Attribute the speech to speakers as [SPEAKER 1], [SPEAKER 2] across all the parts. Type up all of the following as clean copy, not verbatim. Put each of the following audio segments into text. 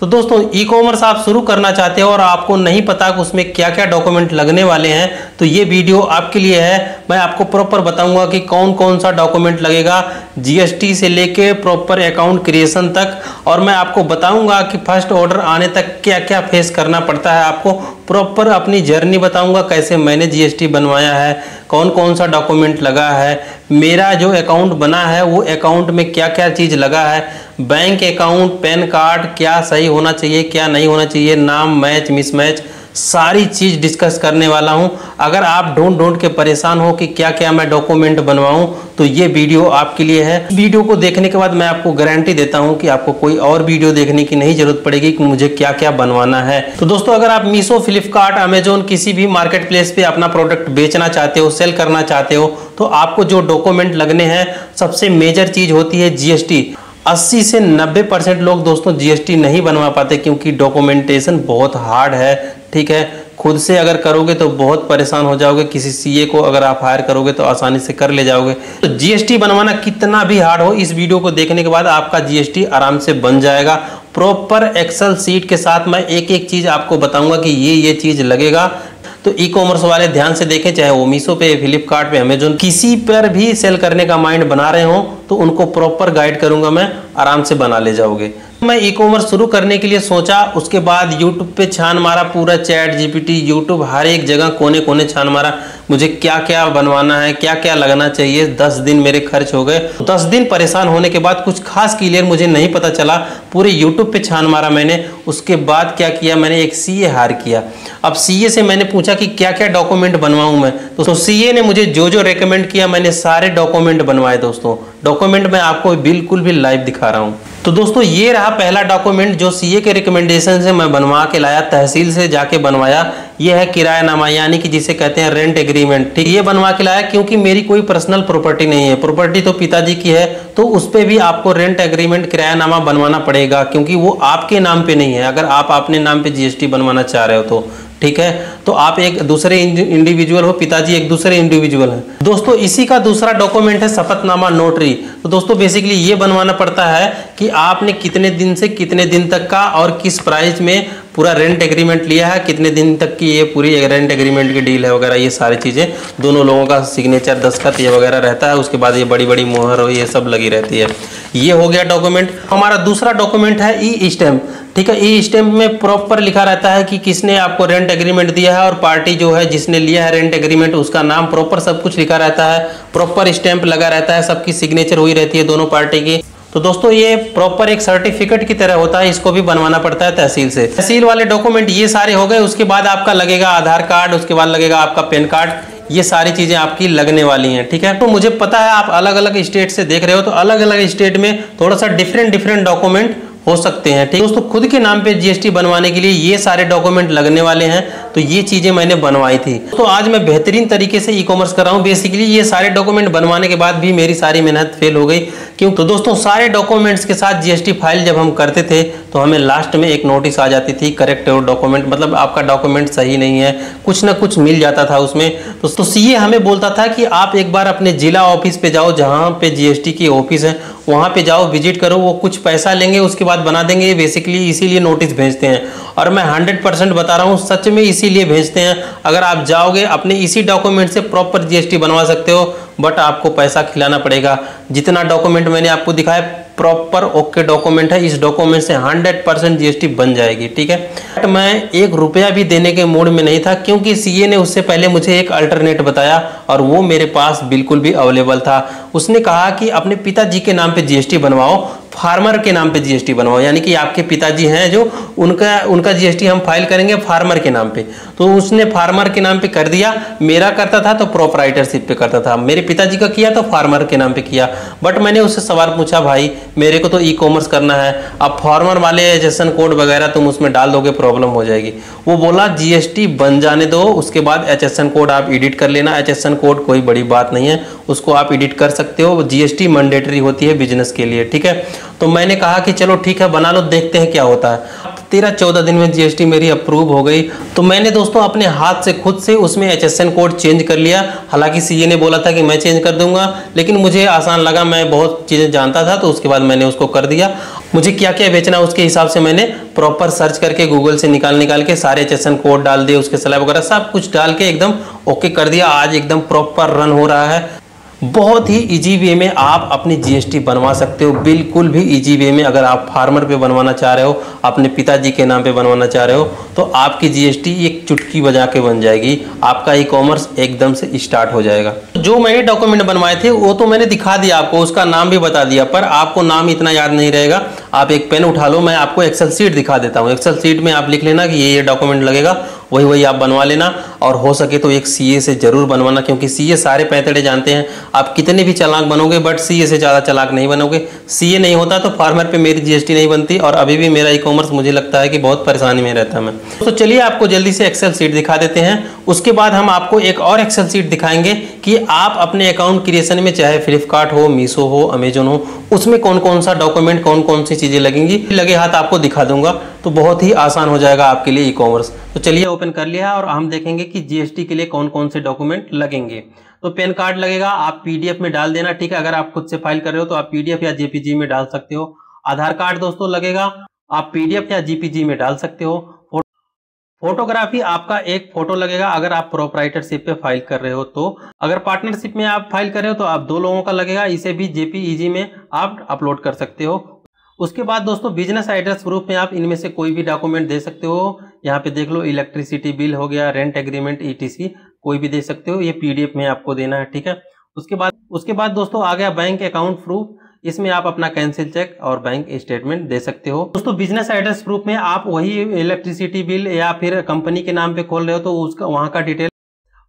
[SPEAKER 1] तो दोस्तों e commerce आप शुरू करना चाहते हो और आपको नहीं पता कि उसमें क्या क्या डॉक्यूमेंट लगने वाले हैं, तो ये वीडियो आपके लिए है। मैं आपको प्रॉपर बताऊंगा कि कौन कौन सा डॉक्यूमेंट लगेगा, जीएसटी से लेके प्रॉपर अकाउंट क्रिएशन तक, और मैं आपको बताऊंगा कि फर्स्ट ऑर्डर आने तक क्या क्या फेस करना पड़ता है। आपको प्रॉपर अपनी जर्नी बताऊंगा, कैसे मैंने जीएसटी बनवाया है, कौन कौन सा डॉक्यूमेंट लगा है, मेरा जो अकाउंट बना है वो अकाउंट में क्या क्या चीज़ लगा है, बैंक अकाउंट, पैन कार्ड क्या सही होना चाहिए क्या नहीं होना चाहिए, नाम मैच मिसमैच, सारी चीज़ डिस्कस करने वाला हूं। अगर आप ढूंढ के परेशान हो कि क्या क्या मैं डॉक्यूमेंट बनवाऊं, तो ये वीडियो आपके लिए है। वीडियो को देखने के बाद मैं आपको गारंटी देता हूं कि आपको कोई और वीडियो देखने की नहीं जरूरत पड़ेगी कि मुझे क्या क्या बनवाना है। तो दोस्तों, अगर आप मीशो, फ्लिपकार्ट, अमेजोन किसी भी मार्केट प्लेस पे अपना प्रोडक्ट बेचना चाहते हो, सेल करना चाहते हो, तो आपको जो डॉक्यूमेंट लगने हैं, सबसे मेजर चीज़ होती है जीएसटी। 80 से 90% लोग दोस्तों जीएसटी नहीं बनवा पाते क्योंकि डॉक्यूमेंटेशन बहुत हार्ड है। ठीक है, खुद से अगर करोगे तो बहुत परेशान हो जाओगे, किसी सीए को अगर आप हायर करोगे तो आसानी से कर ले जाओगे। तो जीएसटी बनवाना कितना भी हार्ड हो, इस वीडियो को देखने के बाद आपका जीएसटी आराम से बन जाएगा। प्रॉपर एक्सेल सीट के साथ मैं एक एक चीज़ आपको बताऊंगा कि ये चीज़ लगेगा। तो ई कॉमर्स वाले ध्यान से देखें, चाहे वो मीशो पे, फ्लिपकार्ट पे, अमेजोन, किसी पर भी सेल करने का माइंड बना रहे हो तो उनको प्रॉपर गाइड करूंगा मैं, आराम से बना ले जाओगे। मैं ई कॉमर्स शुरू करने के लिए सोचा, उसके बाद यूट्यूब पे छान मारा, पूरा चैट जीपीटी, यूट्यूब, हर एक जगह कोने कोने छान मारा, मुझे क्या क्या बनवाना है, क्या क्या लगना चाहिए। 10 दिन मेरे खर्च हो गए। 10 दिन परेशान होने के बाद कुछ खास क्लियर मुझे नहीं पता चला, पूरे यूट्यूब पे छान मारा मैंने। उसके बाद क्या किया, मैंने एक सीए हायर किया। अब सीए से मैंने पूछा कि क्या क्या डॉक्यूमेंट बनवाऊं मैं, तो सीए ने मुझे जो जो रेकमेंड किया मैंने सारे डॉक्यूमेंट बनवाए। दोस्तों, डॉक्यूमेंट मैं आपको बिल्कुल भी लाइव दिखा रहा हूं। तो दोस्तों, ये रहा पहला डॉक्यूमेंट जो सीए के रिकमेंडेशन से मैं बनवा के लाया, तहसील से जाके बनवाया। ये है किरायानामा, यानी कि जिसे कहते हैं रेंट एग्रीमेंट। ठीक, ये बनवा के लाया क्योंकि मेरी कोई पर्सनल प्रॉपर्टी नहीं है, प्रॉपर्टी तो पिताजी की है, तो उस पर भी आपको रेंट एग्रीमेंट, किरायानामा बनवाना पड़ेगा क्योंकि वो आपके नाम पे नहीं है। अगर आप अपने नाम पे जीएसटी बनवाना चाह रहे हो तो ठीक है, तो आप एक दूसरे इंडिविजुअल हो, पिताजी एक दूसरे इंडिविजुअल हैं। दोस्तों, इसी का दूसरा डॉक्यूमेंट है शपथनामा, नोटरी। तो दोस्तों, बेसिकली ये बनवाना पड़ता है कि आपने कितने दिन से कितने दिन तक का और किस प्राइस में पूरा रेंट एग्रीमेंट लिया है, कितने दिन तक की ये पूरी रेंट एग्रीमेंट की डील है वगैरह, ये सारी चीज़ें, दोनों लोगों का सिग्नेचर, दस्तखत ये वगैरह रहता है। उसके बाद ये बड़ी बड़ी मोहर हो, ये सब लगी रहती है। ये हो गया डॉक्यूमेंट। हमारा दूसरा डॉक्यूमेंट है ई स्टैम्प। ठीक है, ई स्टैम्प में प्रॉपर लिखा रहता है कि किसने आपको रेंट एग्रीमेंट दिया है और पार्टी जो है जिसने लिया है रेंट एग्रीमेंट, उसका नाम, प्रॉपर सब कुछ लिखा रहता है, प्रॉपर स्टैम्प लगा रहता है, सबकी सिग्नेचर हुई रहती है दोनों पार्टी की। तो दोस्तों, ये प्रॉपर एक सर्टिफिकेट की तरह होता है, इसको भी बनवाना पड़ता है तहसील से। तहसील वाले डॉक्यूमेंट ये सारे हो गए। उसके बाद आपका लगेगा आधार कार्ड, उसके बाद लगेगा आपका पैन कार्ड, ये सारी चीज़ें आपकी लगने वाली हैं। ठीक है, तो मुझे पता है आप अलग अलग स्टेट से देख रहे हो, तो अलग अलग स्टेट में थोड़ा सा डिफरेंट डॉक्यूमेंट हो सकते हैं। ठीक दोस्तों, खुद के नाम पे जीएसटी बनवाने के लिए ये सारे डॉक्यूमेंट लगने वाले हैं, तो ये चीज़ें मैंने बनवाई थी। तो आज मैं बेहतरीन तरीके से ई कॉमर्स कर रहा हूँ। बेसिकली ये सारे डॉक्यूमेंट बनवाने के बाद भी मेरी सारी मेहनत फेल हो गई। क्यों? तो दोस्तों, सारे डॉक्यूमेंट्स के साथ जीएसटी फाइल जब हम करते थे तो हमें लास्ट में एक नोटिस आ जाती थी, करेक्ट डॉक्यूमेंट, मतलब आपका डॉक्यूमेंट सही नहीं है, कुछ ना कुछ मिल जाता था उसमें। तो सीए हमें बोलता था कि आप एक बार अपने जिला ऑफिस पे जाओ, जहाँ पे जीएसटी की ऑफिस है, वहाँ पे जाओ, विजिट करो, वो कुछ पैसा लेंगे, उसके बाद बना देंगे। बेसिकली इसीलिए नोटिस भेजते हैं, और मैं 100% बता रहा हूँ, सच में इसीलिए भेजते हैं। अगर आप जाओगे अपने इसी डॉक्यूमेंट से प्रॉपर जीएसटी बनवा सकते हो, बट आपको पैसा खिलाना पड़ेगा। जितना डॉक्यूमेंट मैंने आपको दिखाया प्रॉपर ओके डॉक्यूमेंट है, इस डॉक्यूमेंट से 100% जीएसटी बन जाएगी। ठीक है, बट मैं 1 रुपया भी देने के मूड में नहीं था, क्योंकि सीए ने उससे पहले मुझे एक अल्टरनेट बताया और वो मेरे पास बिल्कुल भी अवेलेबल था। उसने कहा कि अपने पिताजी के नाम पे जीएसटी बनवाओ, फार्मर के नाम पे जीएसटी बनवाओ, यानी कि आपके पिताजी हैं जो, उनका जीएसटी हम फाइल करेंगे फार्मर के नाम पे। तो उसने फार्मर के नाम पे कर दिया। मेरा करता था तो प्रोप्राइटरशिप पे करता था, मेरे पिताजी का किया तो फार्मर के नाम पे किया। बट मैंने उससे सवाल पूछा, भाई मेरे को तो ई कॉमर्स करना है, अब फार्मर वाले एचएसएन कोड वगैरह तुम उसमें डाल दोगे, प्रॉब्लम हो जाएगी। वो बोला जीएसटी बन जाने दो, उसके बाद एचएसएन कोड आप एडिट कर लेना। एचएसएन कोड कोई बड़ी बात नहीं है, उसको आप एडिट कर सकते हो, जीएसटी मैंडेटरी होती है बिजनेस के लिए। ठीक है, तो मैंने कहा कि चलो ठीक है, बना लो, देखते हैं क्या होता है। 13-14 दिन में जीएसटी मेरी अप्रूव हो गई। तो मैंने दोस्तों अपने हाथ से खुद से उसमें HSN कोड चेंज कर लिया। हालांकि सीए ने बोला था कि मैं चेंज कर दूंगा, लेकिन मुझे आसान लगा, मैं बहुत चीज़ें जानता था, तो उसके बाद मैंने उसको कर दिया। मुझे क्या क्या बेचना उसके हिसाब से मैंने प्रॉपर सर्च करके गूगल से निकाल के सारे HSN कोड डाल दिए, उसके स्लैब वगैरह सब कुछ डाल के एकदम ओके कर दिया। आज एकदम प्रॉपर रन हो रहा है। बहुत ही इजी वे में आप अपनी जीएसटी बनवा सकते हो, बिल्कुल भी इजी वे में। अगर आप फार्मर पे बनवाना चाह रहे हो, अपने पिताजी के नाम पे बनवाना चाह रहे हो, तो आपकी जीएसटी एक चुटकी बजा के बन जाएगी। आपका ई कॉमर्स एकदम से स्टार्ट हो जाएगा। जो मैंने डॉक्यूमेंट बनवाए थे वो तो मैंने दिखा दिया आपको, उसका नाम भी बता दिया, पर आपको नाम इतना याद नहीं रहेगा। आप एक पेन उठा लो, मैं आपको एक्सेल सीट दिखा देता हूँ। एक्सेल सीट में आप लिख लेना कि ये डॉक्यूमेंट लगेगा, वही आप बनवा लेना। और हो सके तो एक सीए से जरूर बनवाना, क्योंकि सीए सारे पैंतड़े जानते हैं। आप कितने भी चालाक बनोगे, बट सीए से ज़्यादा चालाक नहीं बनोगे। सीए नहीं होता तो फार्मर पे मेरी जीएसटी नहीं बनती, और अभी भी मेरा ई कॉमर्स मुझे लगता है कि बहुत परेशानी में रहता है मैं। तो चलिए आपको जल्दी से एक्सेल सीट दिखा देते हैं। उसके बाद हम आपको एक और एक्सेल सीट दिखाएंगे कि आप अपने अकाउंट क्रिएशन में, चाहे फ्लिपकार्ट हो, मीशो हो, अमेजोन हो, उसमें कौन कौन सा डॉक्यूमेंट, कौन कौन सी चीज़ें लगेंगी, लगे हाथ आपको दिखा दूंगा। तो बहुत ही आसान हो जाएगा आपके लिए ई कॉमर्स। तो चलिए ओपन कर लिया और हम देखेंगे कि जीएसटी के लिए कौन कौन से डॉक्यूमेंट लगेंगे। तो पैन कार्ड लगेगा, आप पीडीएफ में डाल देना, ठीक है। अगर आप खुद से फाइल कर रहे हो तो आप पीडीएफ या जेपीजी में डाल सकते हो। आधार कार्ड दोस्तों लगेगा, आप पीडीएफ या जेपीजी में डाल सकते हो। फोटोग्राफी आपका एक फोटो लगेगा, अगर आप प्रोप्राइटरशिप पे फाइल कर रहे हो तो। अगर पार्टनरशिप में आप फाइल कर रहे हो तो आप 2 लोगों का लगेगा, इसे भी जेपीईजी में आप अपलोड कर सकते हो। उसके बाद दोस्तों बिजनेस एड्रेस प्रूफ में आप इनमें से कोई भी डॉक्यूमेंट दे सकते हो। यहाँ पे देख लो, इलेक्ट्रिसिटी बिल हो गया, रेंट एग्रीमेंट, ETC कोई भी दे सकते हो। ये पीडीएफ में आपको देना है, ठीक है। उसके बाद दोस्तों आ गया बैंक अकाउंट प्रूफ। इसमें आप अपना कैंसिल चेक और बैंक स्टेटमेंट दे सकते हो। दोस्तों बिजनेस एड्रेस प्रूफ में आप वही इलेक्ट्रिसिटी बिल या फिर कंपनी के नाम पे खोल रहे हो तो उसका वहां का डिटेल।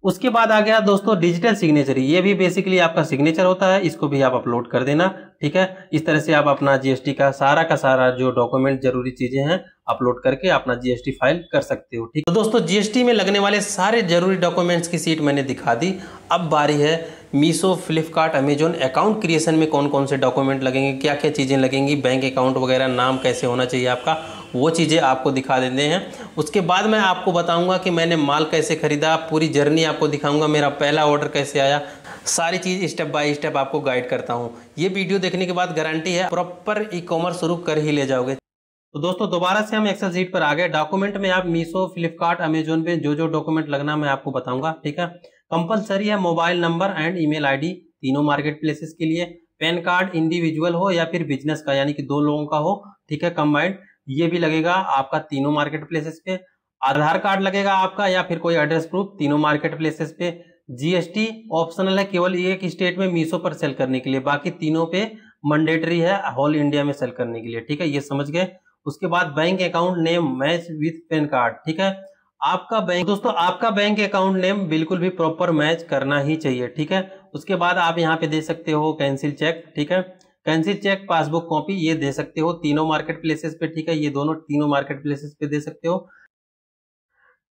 [SPEAKER 1] उसके बाद आ गया दोस्तों डिजिटल सिग्नेचर। ये भी बेसिकली आपका सिग्नेचर होता है, इसको भी आप अपलोड कर देना, ठीक है। इस तरह से आप अपना जीएसटी का सारा जो डॉक्यूमेंट, जरूरी चीजें हैं, अपलोड करके अपना जीएसटी फाइल कर सकते हो, ठीक है। तो दोस्तों जीएसटी में लगने वाले सारे जरूरी डॉक्यूमेंट्स की सीट मैंने दिखा दी। अब बारी है Meesho, Flipkart, Amazon account creation में कौन कौन से डॉक्यूमेंट लगेंगे, क्या क्या चीज़ें लगेंगी, बैंक अकाउंट वगैरह, नाम कैसे होना चाहिए आपका, वो चीज़ें आपको दिखा देते हैं। उसके बाद मैं आपको बताऊंगा कि मैंने माल कैसे खरीदा, पूरी जर्नी आपको दिखाऊंगा, मेरा पहला ऑर्डर कैसे आया, सारी चीज़ स्टेप बाय स्टेप आपको गाइड करता हूँ। ये वीडियो देखने के बाद गारंटी है प्रॉपर ई कॉमर्स शुरू कर ही ले जाओगे। तो दोस्तों दोबारा से हम एक्सेल शीट पर आ गए। डॉक्यूमेंट में आप मीशो, फ्लिपकार्ट, अमेजोन पे जो डॉक्यूमेंट लगना मैं आपको बताऊंगा, ठीक है। कंपलसरी है mobile number and email ID, तीनों मार्केट प्लेसेस के लिए। पैन कार्ड इंडिविजुअल हो या फिर बिजनेस का, यानी कि 2 लोगों का हो, ठीक है, कंबाइंड, ये भी लगेगा आपका तीनों मार्केट प्लेसेस पे। आधार कार्ड लगेगा आपका या फिर कोई एड्रेस प्रूफ, तीनों मार्केट प्लेसेस पे। जीएसटी ऑप्शनल है केवल एक स्टेट में मीशो पर सेल करने के लिए, बाकी तीनों पे मैंडेटरी है होल इंडिया में सेल करने के लिए, ठीक है, ये समझ गए। उसके बाद bank account name match with pan card, ठीक है। आपका बैंक दोस्तों, आपका बैंक अकाउंट नेम बिल्कुल भी प्रॉपर मैच करना ही चाहिए, ठीक है। उसके बाद आप यहाँ पे दे सकते हो कैंसिल चेक, ठीक है, कैंसिल चेक, पासबुक कॉपी, ये दे सकते हो तीनों मार्केट प्लेसेस पे, ठीक है। ये तीनों मार्केट प्लेसेस पे दे सकते हो।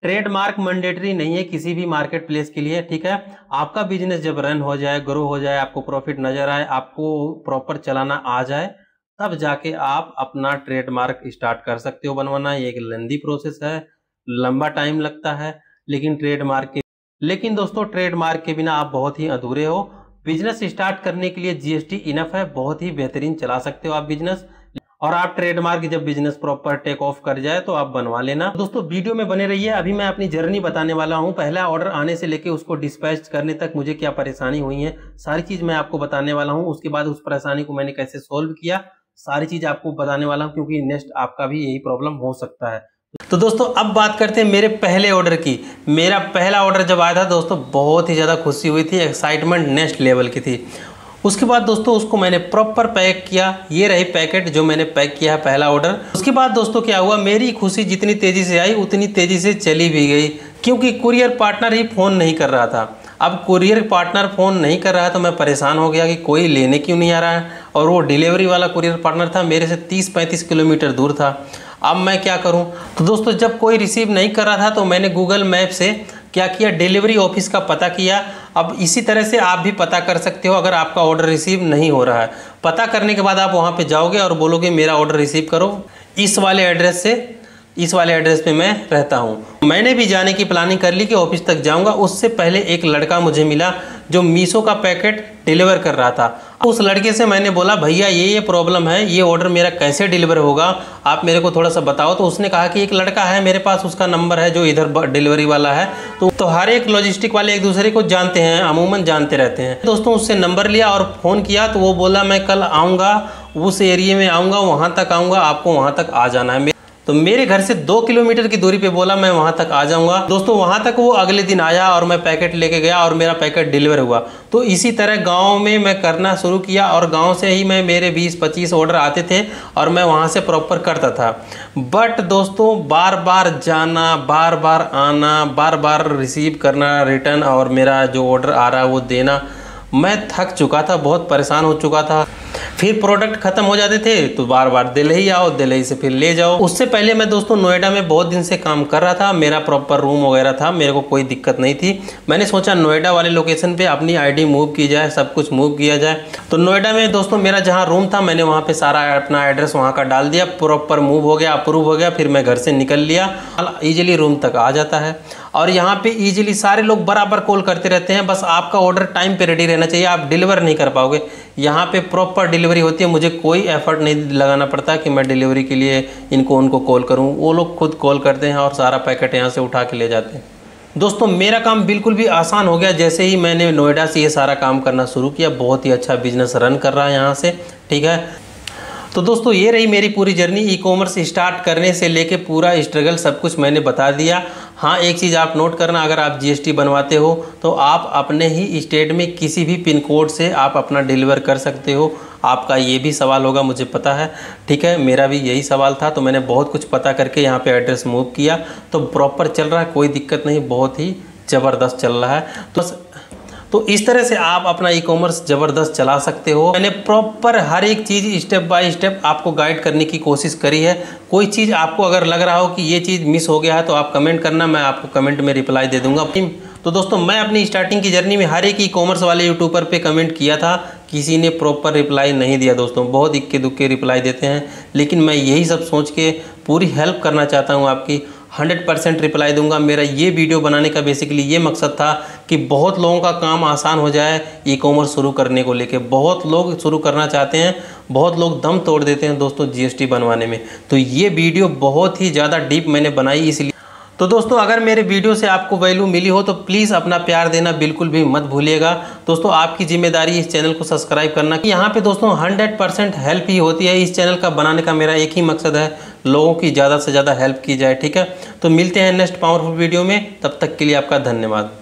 [SPEAKER 1] ट्रेडमार्क मैंडेटरी नहीं है किसी भी मार्केट प्लेस के लिए, ठीक है। आपका बिजनेस जब रन हो जाए, ग्रो हो जाए, आपको प्रॉफिट नजर आए, आपको प्रॉपर चलाना आ जाए, तब जाके आप अपना ट्रेडमार्क स्टार्ट कर सकते हो बनवाना। ये एक लेंदी प्रोसेस है, लंबा टाइम लगता है, लेकिन दोस्तों ट्रेडमार्क के बिना आप बहुत ही अधूरे हो। बिजनेस स्टार्ट करने के लिए जीएसटी इनफ है, बहुत ही बेहतरीन चला सकते हो आप बिजनेस। और आप ट्रेडमार्क जब बिजनेस प्रॉपर टेक ऑफ कर जाए तो आप बनवा लेना। दोस्तों वीडियो में बने रहिए, अभी मैं अपनी जर्नी बताने वाला हूं। पहला ऑर्डर आने से लेके उसको डिस्पैच करने तक मुझे क्या परेशानी हुई है, सारी चीज मैं आपको बताने वाला हूं। उसके बाद उस परेशानी को मैंने कैसे सोल्व किया, सारी चीज आपको बताने वाला हूं, क्योंकि नेक्स्ट आपका भी यही प्रॉब्लम हो सकता है। तो दोस्तों अब बात करते हैं मेरे पहले ऑर्डर की। मेरा पहला ऑर्डर जब आया था दोस्तों, बहुत ही ज़्यादा खुशी हुई थी, एक्साइटमेंट नेक्स्ट लेवल की थी। उसके बाद दोस्तों उसको मैंने प्रॉपर पैक किया, ये रही पैकेट जो मैंने पैक किया है पहला ऑर्डर। उसके बाद दोस्तों क्या हुआ, मेरी खुशी जितनी तेज़ी से आई उतनी तेज़ी से चली भी गई, क्योंकि कुरियर पार्टनर ही फ़ोन नहीं कर रहा था। अब कुरियर पार्टनर फ़ोन नहीं कर रहा है तो मैं परेशान हो गया कि कोई लेने क्यों नहीं आ रहा है, और वो डिलीवरी वाला कुरियर पार्टनर था मेरे से 30-35 किलोमीटर दूर था। अब मैं क्या करूं? तो दोस्तों जब कोई रिसीव नहीं कर रहा था तो मैंने गूगल मैप से क्या किया, डिलीवरी ऑफिस का पता किया। अब इसी तरह से आप भी पता कर सकते हो अगर आपका ऑर्डर रिसीव नहीं हो रहा है। पता करने के बाद आप वहाँ पे जाओगे और बोलोगे मेरा ऑर्डर रिसीव करो इस वाले एड्रेस से, इस वाले एड्रेस पे मैं रहता हूँ। मैंने भी जाने की प्लानिंग कर ली कि ऑफिस तक जाऊँगा। उससे पहले एक लड़का मुझे मिला जो मीशो का पैकेट डिलीवर कर रहा था। उस लड़के से मैंने बोला भैया ये प्रॉब्लम है, ये ऑर्डर मेरा कैसे डिलीवर होगा, आप मेरे को थोड़ा सा बताओ। तो उसने कहा कि एक लड़का है मेरे पास, उसका नंबर है जो इधर डिलीवरी वाला है। तो हर एक लॉजिस्टिक वाले एक दूसरे को जानते हैं, अमूमन जानते रहते हैं। दोस्तों उससे नंबर लिया और फ़ोन किया तो वो बोला मैं कल आऊँगा, उस एरिया में आऊँगा, वहाँ तक आऊँगा, आपको वहाँ तक आ जाना है। तो मेरे घर से 2 किलोमीटर की दूरी पे बोला मैं वहाँ तक आ जाऊँगा। दोस्तों वहाँ तक वो अगले दिन आया और मैं पैकेट लेके गया और मेरा पैकेट डिलीवर हुआ। तो इसी तरह गांव में मैं करना शुरू किया और गांव से ही मेरे 20-25 ऑर्डर आते थे और मैं वहाँ से प्रॉपर करता था। बट दोस्तों बार बार जाना, बार बार आना, बार बार रिसीव करना रिटर्न और मेरा जो ऑर्डर आ रहा है वो देना, मैं थक चुका था, बहुत परेशान हो चुका था। फिर प्रोडक्ट ख़त्म हो जाते थे तो बार बार दिल्ली आओ, दिल्ली से फिर ले जाओ। उससे पहले मैं दोस्तों नोएडा में बहुत दिन से काम कर रहा था, मेरा प्रॉपर रूम वगैरह था, मेरे को कोई दिक्कत नहीं थी। मैंने सोचा नोएडा वाले लोकेशन पे अपनी आईडी मूव की जाए, सब कुछ मूव किया जाए। तो नोएडा में दोस्तों मेरा जहाँ रूम था मैंने वहाँ पर सारा अपना एड्रेस वहाँ का डाल दिया, प्रॉपर मूव हो गया, अप्रूव हो गया। फिर मैं घर से निकल लिया, ईजिली रूम तक आ जाता है। और यहाँ पे ईजिली सारे लोग बराबर कॉल करते रहते हैं, बस आपका ऑर्डर टाइम पे रेडी रहना चाहिए, आप डिलीवर नहीं कर पाओगे। यहाँ पे प्रॉपर डिलीवरी होती है, मुझे कोई एफर्ट नहीं लगाना पड़ता कि मैं डिलीवरी के लिए उनको कॉल करूँ, वो लोग खुद कॉल करते हैं और सारा पैकेट यहाँ से उठा के ले जाते हैं। दोस्तों मेरा काम बिल्कुल भी आसान हो गया जैसे ही मैंने नोएडा से ये सारा काम करना शुरू किया। बहुत ही अच्छा बिजनेस रन कर रहा है यहाँ से, ठीक है। तो दोस्तों ये रही मेरी पूरी जर्नी, ई कॉमर्स स्टार्ट करने से लेके पूरा स्ट्रगल सब कुछ मैंने बता दिया। हाँ एक चीज़ आप नोट करना, अगर आप जीएसटी बनवाते हो तो आप अपने ही स्टेट में किसी भी पिन कोड से आप अपना डिलीवर कर सकते हो। आपका ये भी सवाल होगा, मुझे पता है, ठीक है, मेरा भी यही सवाल था। तो मैंने बहुत कुछ पता करके यहाँ पे एड्रेस मूव किया, तो प्रॉपर चल रहा है, कोई दिक्कत नहीं, बहुत ही ज़बरदस्त चल रहा है। तो इस तरह से आप अपना ई कॉमर्स ज़बरदस्त चला सकते हो। मैंने प्रॉपर हर एक चीज़ स्टेप बाय स्टेप आपको गाइड करने की कोशिश करी है। कोई चीज़ आपको अगर लग रहा हो कि ये चीज़ मिस हो गया है तो आप कमेंट करना, मैं आपको कमेंट में रिप्लाई दे दूंगा। तो दोस्तों मैं अपनी स्टार्टिंग की जर्नी में हर एक ई कॉमर्स वाले यूट्यूबर पे कमेंट किया था, किसी ने प्रॉपर रिप्लाई नहीं दिया। दोस्तों बहुत इक्के दुक्के रिप्लाई देते हैं, लेकिन मैं यही सब सोच के पूरी हेल्प करना चाहता हूँ आपकी। 100% रिप्लाई दूंगा। मेरा ये वीडियो बनाने का बेसिकली ये मकसद था कि बहुत लोगों का काम आसान हो जाए ई कॉमर्स शुरू करने को लेके। बहुत लोग शुरू करना चाहते हैं, बहुत लोग दम तोड़ देते हैं दोस्तों जीएसटी बनवाने में। तो ये वीडियो बहुत ही ज़्यादा डीप मैंने बनाई इसलिए। तो दोस्तों अगर मेरे वीडियो से आपको वैल्यू मिली हो तो प्लीज़ अपना प्यार देना बिल्कुल भी मत भूलिएगा। दोस्तों आपकी जिम्मेदारी इस चैनल को सब्सक्राइब करना। यहाँ पे दोस्तों 100% हेल्प ही होती है। इस चैनल का बनाने का मेरा एक ही मकसद है, लोगों की ज़्यादा से ज़्यादा हेल्प की जाए, ठीक है। तो मिलते हैं नेक्स्ट पावरफुल वीडियो में, तब तक के लिए आपका धन्यवाद।